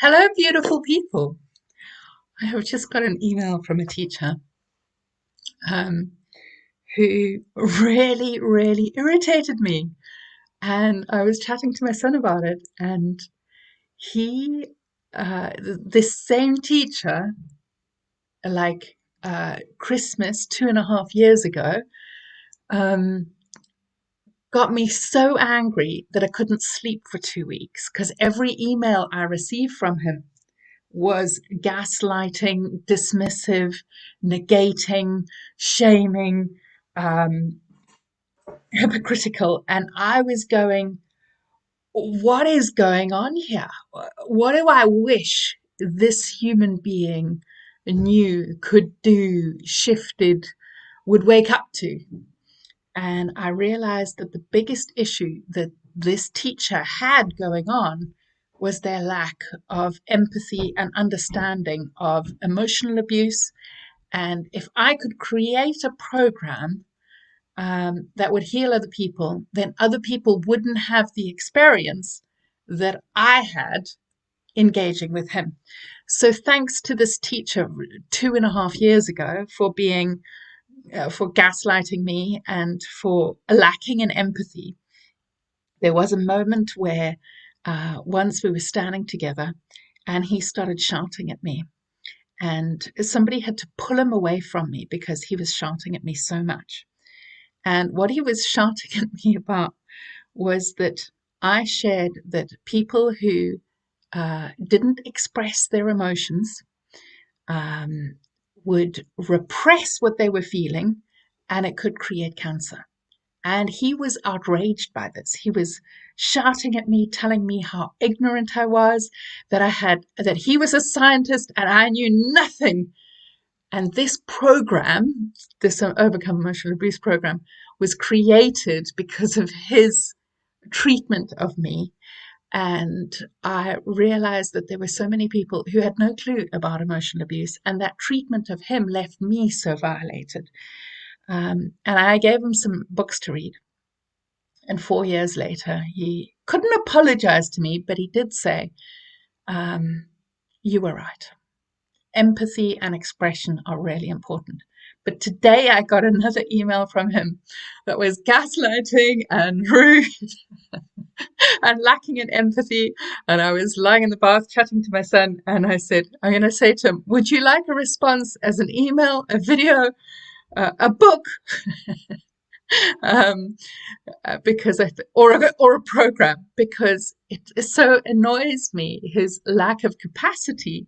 Hello, beautiful people. I have just got an email from a teacher um, who really irritated me. And I was chatting to my son about it. And he, this same teacher, like Christmas 2.5 years ago, um, got me so angry that I couldn't sleep for 2 weeks because every email I received from him was gaslighting, dismissive, negating, shaming, um, hypocritical. And I was going, what is going on here? What do I wish this human being knew, could do, shifted, would wake up to? And I realized that the biggest issue that this teacher had going on was their lack of empathy and understanding of emotional abuse. And if I could create a program that would heal other people, then other people wouldn't have the experience that I had engaging with him. So thanks to this teacher 2.5 years ago for gaslighting me and for lacking in empathy. There was a moment where once we were standing together and he started shouting at me, and somebody had to pull him away from me because he was shouting at me so much. And what he was shouting at me about was that I shared that people who didn't express their emotions um, would repress what they were feeling, and it could create cancer. And he was outraged by this. He was shouting at me, telling me how ignorant I was, that he was a scientist and I knew nothing. And this program, this Overcome Emotional Abuse program, was created because of his treatment of me. And I realized that there were so many people who had no clue about emotional abuse, and that treatment of him left me so violated. And I gave him some books to read. And 4 years later, he couldn't apologize to me, but he did say, you were right. Empathy and expression are really important. But today I got another email from him that was gaslighting and rude and lacking in empathy. And I was lying in the bath chatting to my son, and I said, I'm going to say to him, would you like a response as an email, a video, a book? um, because or a program, because it so annoys me, his lack of capacity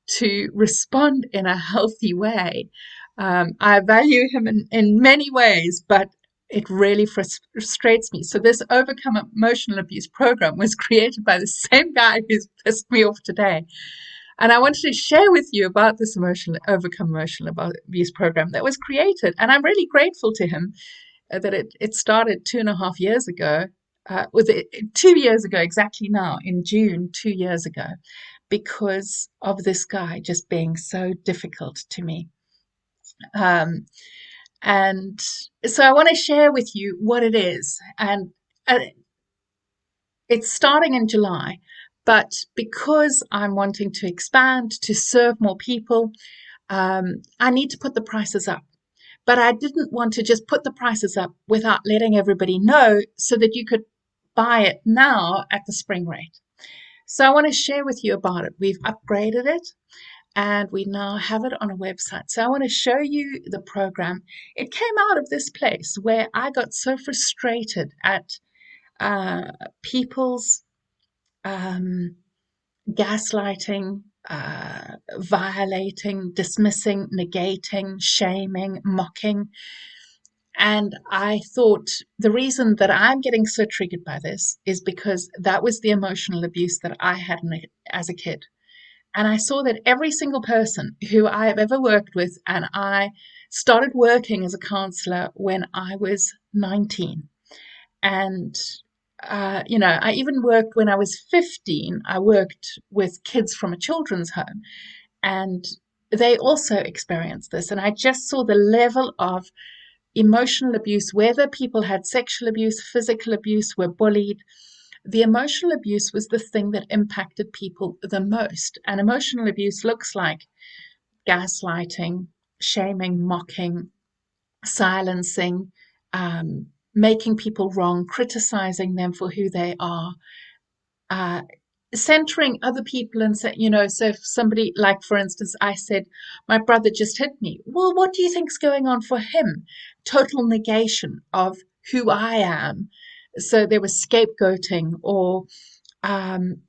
to respond in a healthy way. I value him in many ways, but it really frustrates me. So this Overcome Emotional Abuse program was created by the same guy who's pissed me off today. And I wanted to share with you about this Overcome Emotional Abuse program that was created. And I'm really grateful to him that it started 2.5 years ago, with 2 years ago exactly now, in June 2 years ago, because of this guy just being so difficult to me. And so I want to share with you what it is. And it's starting in July, but because I'm wanting to expand to serve more people, I need to put the prices up. But I didn't want to just put the prices up without letting everybody know so that you could buy it now at the spring rate. So I want to share with you about it. We've upgraded it and we now have it on a website. So I want to show you the program. It came out of this place where I got so frustrated at people's gaslighting, violating, dismissing, negating, shaming, mocking. And I thought the reason that I'm getting so triggered by this is because that was the emotional abuse that I had as a kid. And I saw that every single person who I have ever worked with, and I started working as a counselor when I was 19. And, I even worked when I was 15. I worked with kids from a children's home, and they also experienced this. And I just saw the level of emotional abuse, whether people had sexual abuse, physical abuse, were bullied. the emotional abuse was the thing that impacted people the most. And emotional abuse looks like gaslighting, shaming, mocking, silencing, making people wrong, criticizing them for who they are, uh, centering other people and say, so if somebody, like for instance, I said, my brother just hit me. Well, what do you think's going on for him? Total negation of who I am. So there was scapegoating or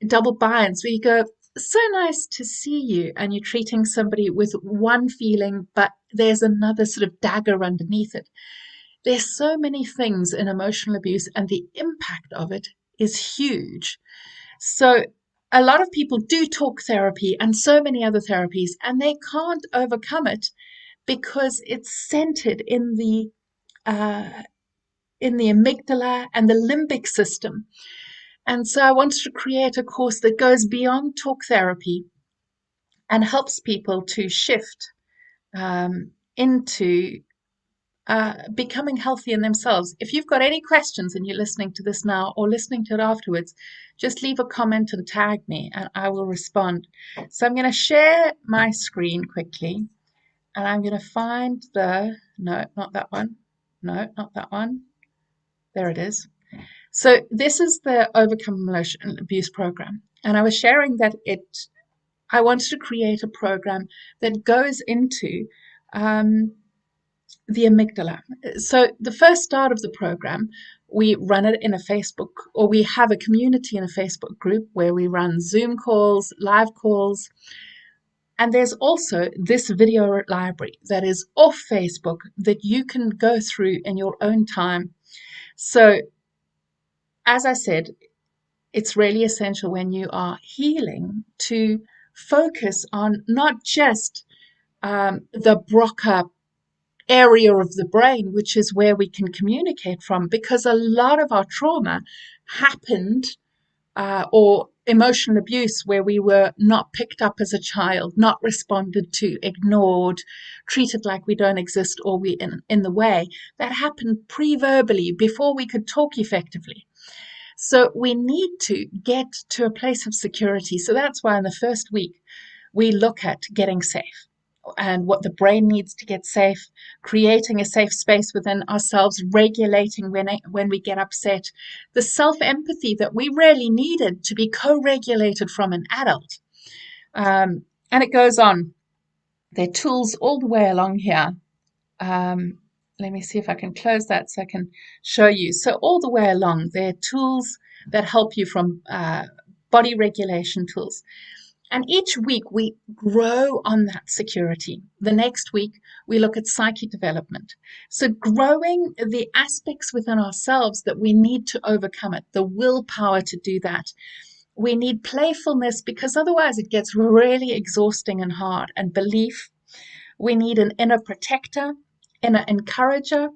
double binds where you go, so nice to see you, and you're treating somebody with one feeling, but there's another sort of dagger underneath it. There's so many things in emotional abuse, and the impact of it is huge. So a lot of people do talk therapy and so many other therapies, and they can't overcome it because it's centered in the amygdala and the limbic system. And so I wanted to create a course that goes beyond talk therapy and helps people to shift into becoming healthy in themselves. If you've got any questions and you're listening to this now or listening to it afterwards, just leave a comment and tag me and I will respond. So I'm going to share my screen quickly and I'm going to find no, not that one. No, not that one. There it is. So this is the Overcome Emotional Abuse program. And I was sharing that I wanted to create a program that goes into the amygdala. So the first start of the program, we run it in a Facebook, or we have a community in a Facebook group where we run Zoom calls, live calls. And there's also this video library that is off Facebook that you can go through in your own time. So as I said, it's really essential when you are healing to focus on not just the Broca area of the brain, which is where we can communicate from, because a lot of our trauma happened or emotional abuse where we were not picked up as a child, not responded to, ignored, treated like we don't exist or we in the way. That happened pre-verbally before we could talk effectively. So we need to get to a place of security. So that's why in the first week, we look at getting safe and what the brain needs to get safe, creating a safe space within ourselves, regulating when we get upset, the self-empathy that we really needed to be co-regulated from an adult. And it goes on. There are tools all the way along here. Let me see if I can close that so I can show you. So all the way along, there are tools that help you from body regulation tools. And each week we grow on that security. The next week we look at psyche development. So growing the aspects within ourselves that we need to overcome it, the willpower to do that. We need playfulness because otherwise it gets really exhausting and hard. And belief. We need an inner protector, inner encourager,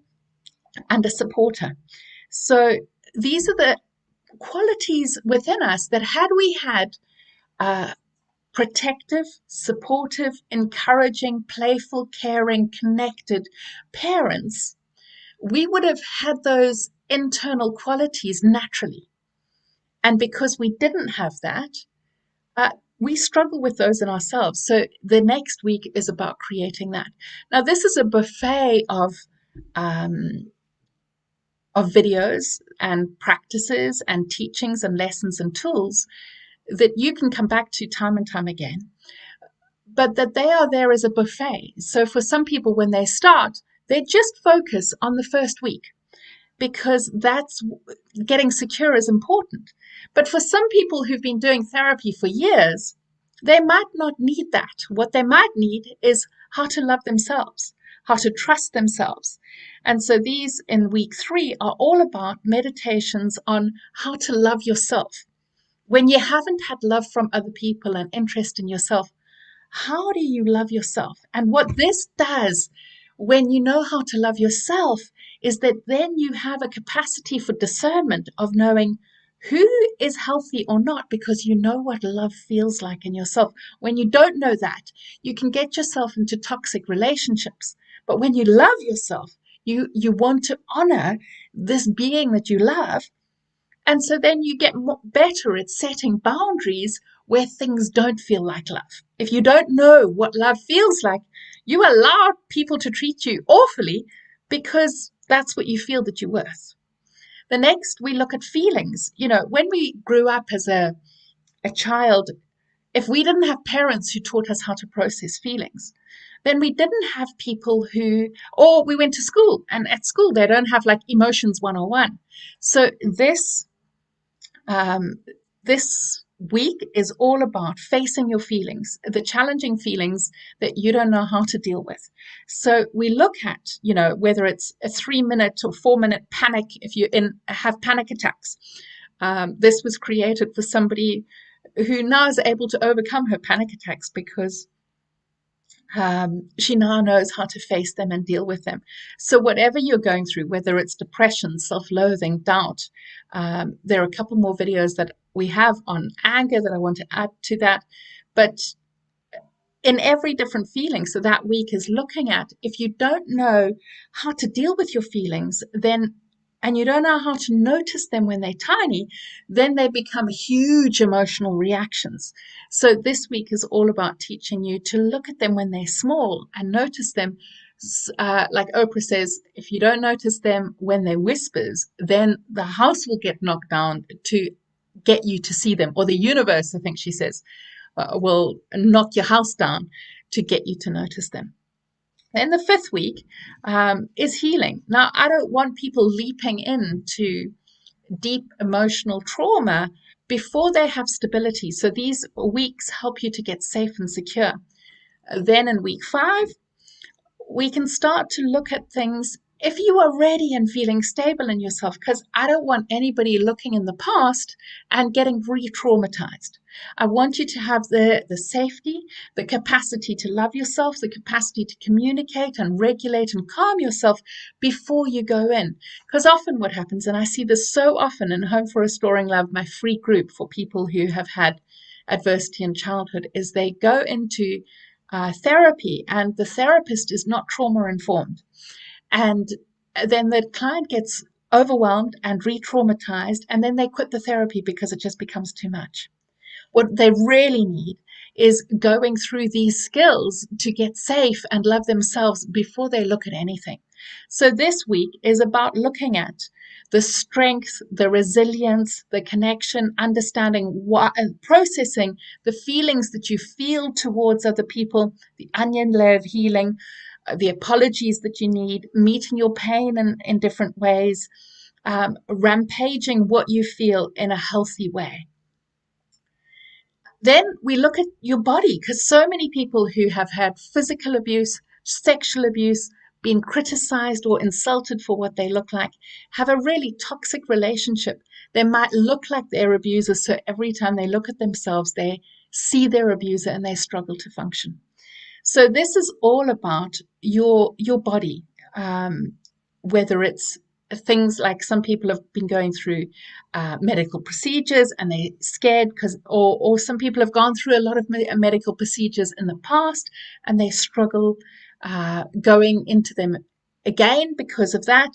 and a supporter. So these are the qualities within us that had we had protective, supportive, encouraging, playful, caring, connected parents, we would have had those internal qualities naturally. And because we didn't have that, we struggle with those in ourselves. So the next week is about creating that. Now, this is a buffet of videos and practices and teachings and lessons and tools that you can come back to time and time again, but that they are there as a buffet. So for some people, when they start, they just focus on the first week because that's getting secure is important. But for some people who've been doing therapy for years, they might not need that. What they might need is how to love themselves, how to trust themselves. And so these in week 3 are all about meditations on how to love yourself. When you haven't had love from other people and interest in yourself, how do you love yourself? And what this does when you know how to love yourself is that then you have a capacity for discernment of knowing who is healthy or not, because you know what love feels like in yourself. When you don't know that, you can get yourself into toxic relationships. But when you love yourself, you want to honor this being that you love, And so then you get better at setting boundaries where things don't feel like love. If you don't know what love feels like, you allow people to treat you awfully because that's what you feel that you're worth. The next, we look at feelings. When we grew up as a child, if we didn't have parents who taught us how to process feelings, then we didn't have people or we went to school, and at school they don't have like emotions 101. So um, this week is all about facing your feelings, the challenging feelings that you don't know how to deal with. So we look at, whether it's a 3-minute or 4-minute panic, if you have panic attacks. This was created for somebody who now is able to overcome her panic attacks because she now knows how to face them and deal with them. So whatever you're going through, whether it's depression, self-loathing, doubt, there are a couple more videos that we have on anger that I want to add to that. But in every different feeling, so that week is looking at, if you don't know how to deal with your feelings, and you don't know how to notice them when they're tiny, then they become huge emotional reactions. So this week is all about teaching you to look at them when they're small and notice them. Like Oprah says, if you don't notice them when they're whispers, then the house will get knocked down to get you to see them, or the universe, I think she says, will knock your house down to get you to notice them. Then the fifth week is healing. Now, I don't want people leaping into deep emotional trauma before they have stability. So these weeks help you to get safe and secure. Then in week 5, we can start to look at things if you are ready and feeling stable in yourself, because I don't want anybody looking in the past and getting re-traumatized. I want you to have the safety, the capacity to love yourself, the capacity to communicate and regulate and calm yourself before you go in. Because often what happens, and I see this so often in Home for Restoring Love, my free group for people who have had adversity in childhood, is they go into therapy and the therapist is not trauma informed. And then the client gets overwhelmed and re-traumatized, and then they quit the therapy because it just becomes too much. What they really need is going through these skills to get safe and love themselves before they look at anything. So this week is about looking at the strength, the resilience, the connection, understanding what, and processing the feelings that you feel towards other people, the onion layer of healing, the apologies that you need, meeting your pain in different ways, rampaging what you feel in a healthy way. Then we look at your body, because so many people who have had physical abuse, sexual abuse, been criticized or insulted for what they look like, have a really toxic relationship. They might look like their abusers, so every time they look at themselves, they see their abuser and they struggle to function. So this is all about your body, whether it's things like some people have been going through medical procedures and they're scared or some people have gone through a lot of medical procedures in the past and they struggle going into them again because of that.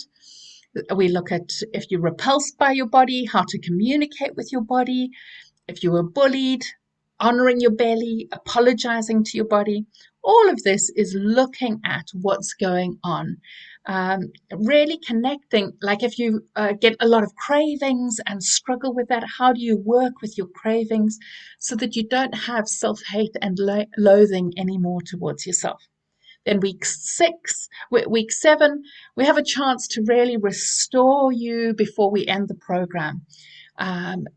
We look at if you're repulsed by your body, how to communicate with your body, if you were bullied, honoring your belly, apologizing to your body. All of this is looking at what's going on. Really connecting, like if you get a lot of cravings and struggle with that, how do you work with your cravings so that you don't have self-hate and loathing anymore towards yourself? Then week 7, we have a chance to really restore you before we end the program.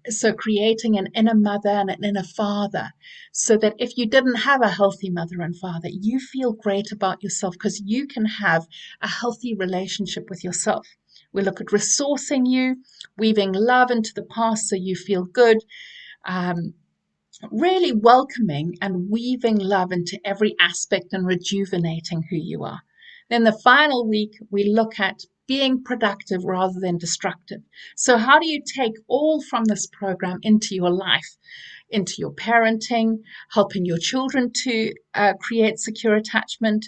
So creating an inner mother and an inner father, so that if you didn't have a healthy mother and father, you feel great about yourself because you can have a healthy relationship with yourself. We look at resourcing you, weaving love into the past so you feel good, really welcoming and weaving love into every aspect and rejuvenating who you are. Then the final week, we look at being productive rather than destructive. So how do you take all from this program into your life, into your parenting, helping your children to create secure attachment,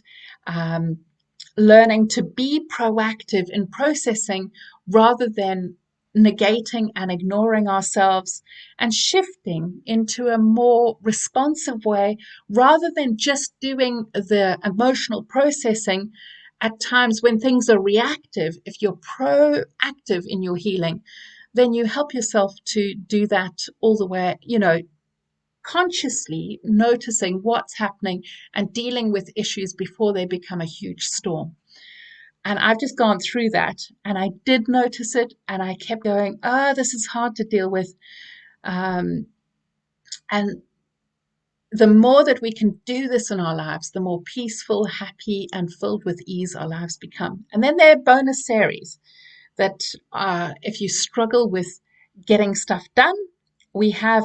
learning to be proactive in processing rather than negating and ignoring ourselves and shifting into a more responsive way rather than just doing the emotional processing at times when things are reactive. If you're proactive in your healing, then you help yourself to do that all the way, consciously noticing what's happening and dealing with issues before they become a huge storm. And I've just gone through that and I did notice it and I kept going, this is hard to deal with. And the more that we can do this in our lives, the more peaceful, happy, and filled with ease our lives become. And then there are bonus series that if you struggle with getting stuff done, we have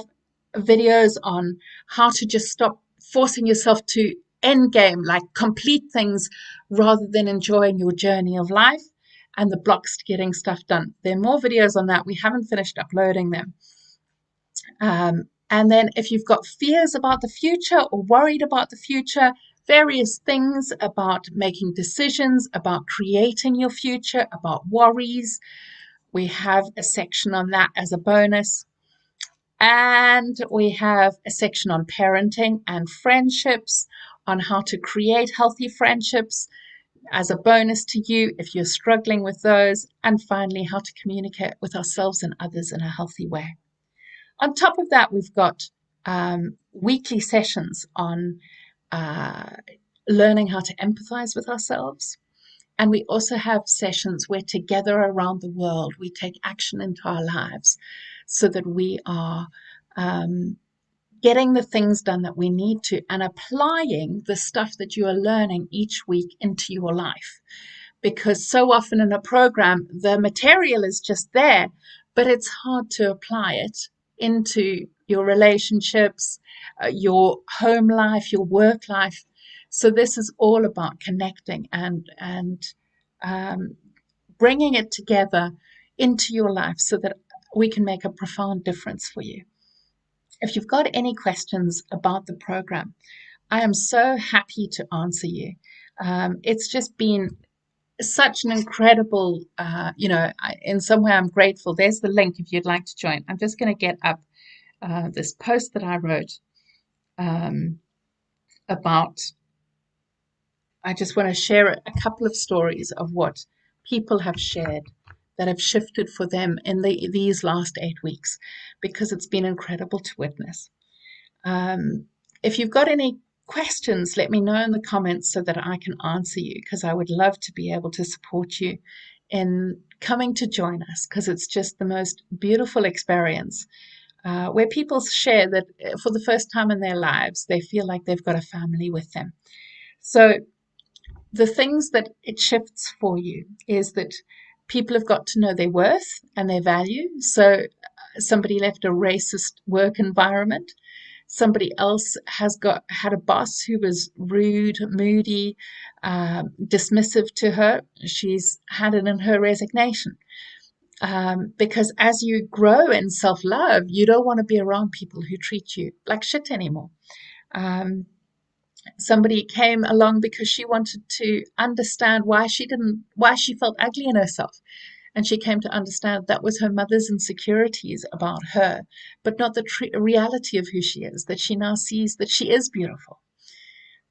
videos on how to just stop forcing yourself to end game, like complete things rather than enjoying your journey of life, and the blocks to getting stuff done. There are more videos on that. We haven't finished uploading them. And then if you've got fears about the future or worried about the future, various things about making decisions, about creating your future, about worries, we have a section on that as a bonus. And we have a section on parenting and friendships, on how to create healthy friendships as a bonus to you if you're struggling with those. And finally, how to communicate with ourselves and others in a healthy way. On top of that, we've got weekly sessions on learning how to empathize with ourselves. And we also have sessions where together around the world, we take action into our lives so that we are getting the things done that we need to and applying the stuff that you are learning each week into your life. Because so often in a program, the material is just there, but it's hard to apply it into your relationships, your home life, your work life. So this is all about connecting and bringing it together into your life so that we can make a profound difference for you. If you've got any questions about the program, I am so happy to answer you. It's just been such an incredible, in some way I'm grateful. There's the link if you'd like to join. I'm just going to get up this post that I wrote about, I just want to share a couple of stories of what people have shared that have shifted for them in these last 8 weeks, because it's been incredible to witness. If you've got any questions, let me know in the comments so that I can answer you, because I would love to be able to support you in coming to join us, because it's just the most beautiful experience where people share that for the first time in their lives, they feel like they've got a family with them. So the things that it shifts for you is that people have got to know their worth and their value. So somebody left a racist work environment. Somebody else has had a boss who was rude, moody, dismissive to her. She's had it in her resignation. Because as you grow in self-love, you don't want to be around people who treat you like shit anymore. Somebody came along because she wanted to understand why she felt ugly in herself. And she came to understand that was her mother's insecurities about her, but not the reality of who she is, that she now sees that she is beautiful.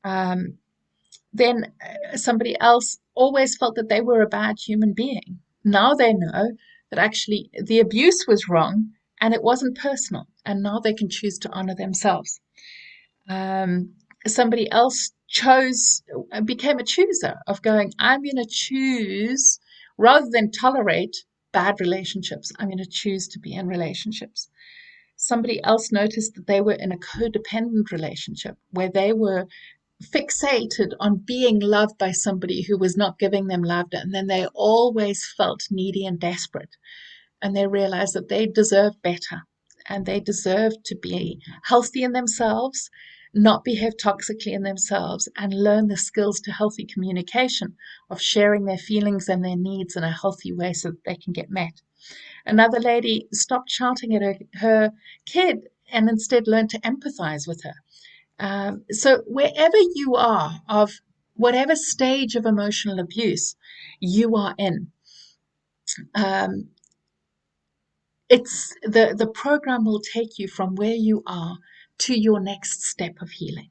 Then somebody else always felt that they were a bad human being. Now they know that actually the abuse was wrong and it wasn't personal. And now they can choose to honor themselves. Somebody else became a chooser of going, I'm going to choose, rather than tolerate bad relationships, I'm going to choose to be in relationships. Somebody else noticed that they were in a codependent relationship where they were fixated on being loved by somebody who was not giving them love, and then they always felt needy and desperate. And they realized that they deserve better and they deserve to be healthy in themselves, not behave toxically in themselves, and learn the skills to healthy communication of sharing their feelings and their needs in a healthy way so that they can get met. Another lady stopped shouting at her kid and instead learned to empathize with her. So wherever you are, of whatever stage of emotional abuse you are in, it's the program will take you from where you are to your next step of healing.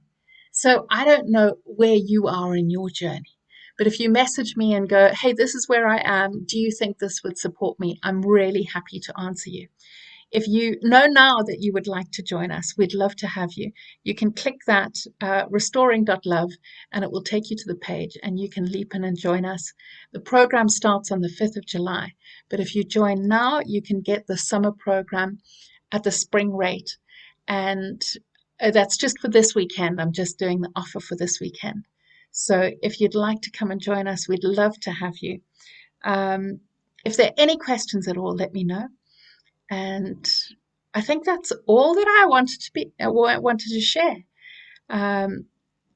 So I don't know where you are in your journey, but if you message me and go, hey, this is where I am, do you think this would support me? I'm really happy to answer you. If you know now that you would like to join us, we'd love to have you. You can click that restoring.love and it will take you to the page and you can leap in and join us. The program starts on the 5th of July, but if you join now, you can get the summer program at the spring rate. And that's just for this weekend. I'm just doing the offer for this weekend. So if you'd like to come and join us, we'd love to have you. If there are any questions at all, let me know. And I think that's all that I wanted to share.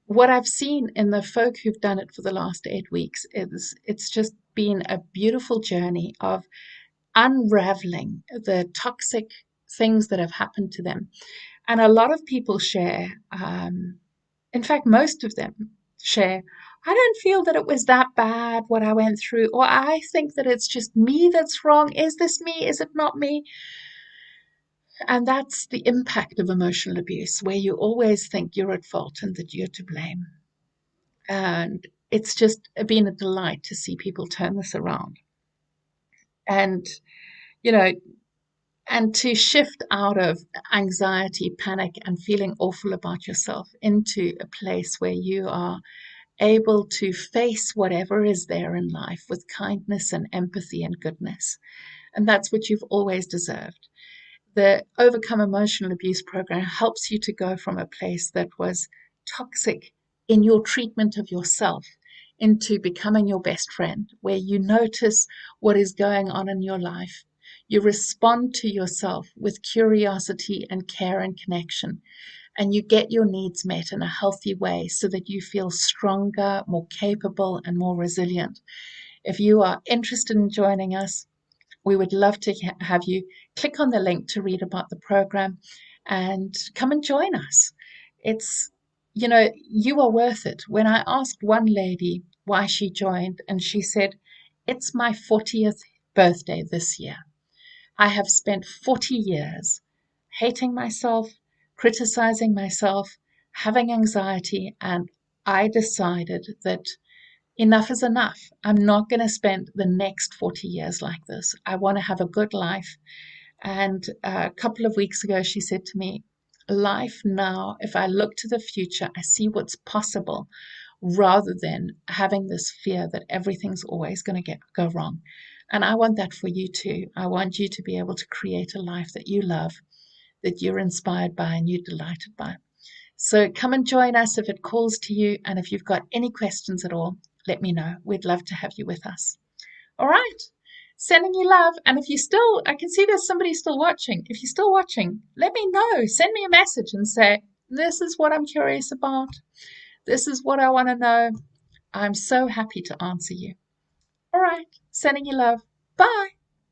What I've seen in the folk who've done it for the last 8 weeks is it's just been a beautiful journey of unraveling the toxic things that have happened to them. And a lot of people share, in fact, most of them share, I don't feel that it was that bad what I went through, or I think that it's just me that's wrong. Is this me? Is it not me? And that's the impact of emotional abuse, where you always think you're at fault and that you're to blame. And it's just been a delight to see people turn this around. And, you know, and to shift out of anxiety, panic, and feeling awful about yourself into a place where you are able to face whatever is there in life with kindness and empathy and goodness. And that's what you've always deserved. The Overcome Emotional Abuse program helps you to go from a place that was toxic in your treatment of yourself into becoming your best friend, where you notice what is going on in your life. You respond to yourself with curiosity and care and connection, and you get your needs met in a healthy way so that you feel stronger, more capable, and more resilient. If you are interested in joining us, we would love to have you click on the link to read about the program and come and join us. It's, you are worth it. When I asked one lady why she joined, and she said, it's my 40th birthday this year. I have spent 40 years hating myself, criticizing myself, having anxiety, and I decided that enough is enough. I'm not going to spend the next 40 years like this. I want to have a good life. And a couple of weeks ago, she said to me, life now, if I look to the future, I see what's possible rather than having this fear that everything's always going to go wrong. And I want that for you too. I want you to be able to create a life that you love, that you're inspired by and you're delighted by. So come and join us if it calls to you. And if you've got any questions at all, let me know. We'd love to have you with us. All right. Sending you love. And if you still, I can see there's somebody still watching. If you're still watching, let me know. Send me a message and say, this is what I'm curious about. This is what I want to know. I'm so happy to answer you. All right. Sending you love.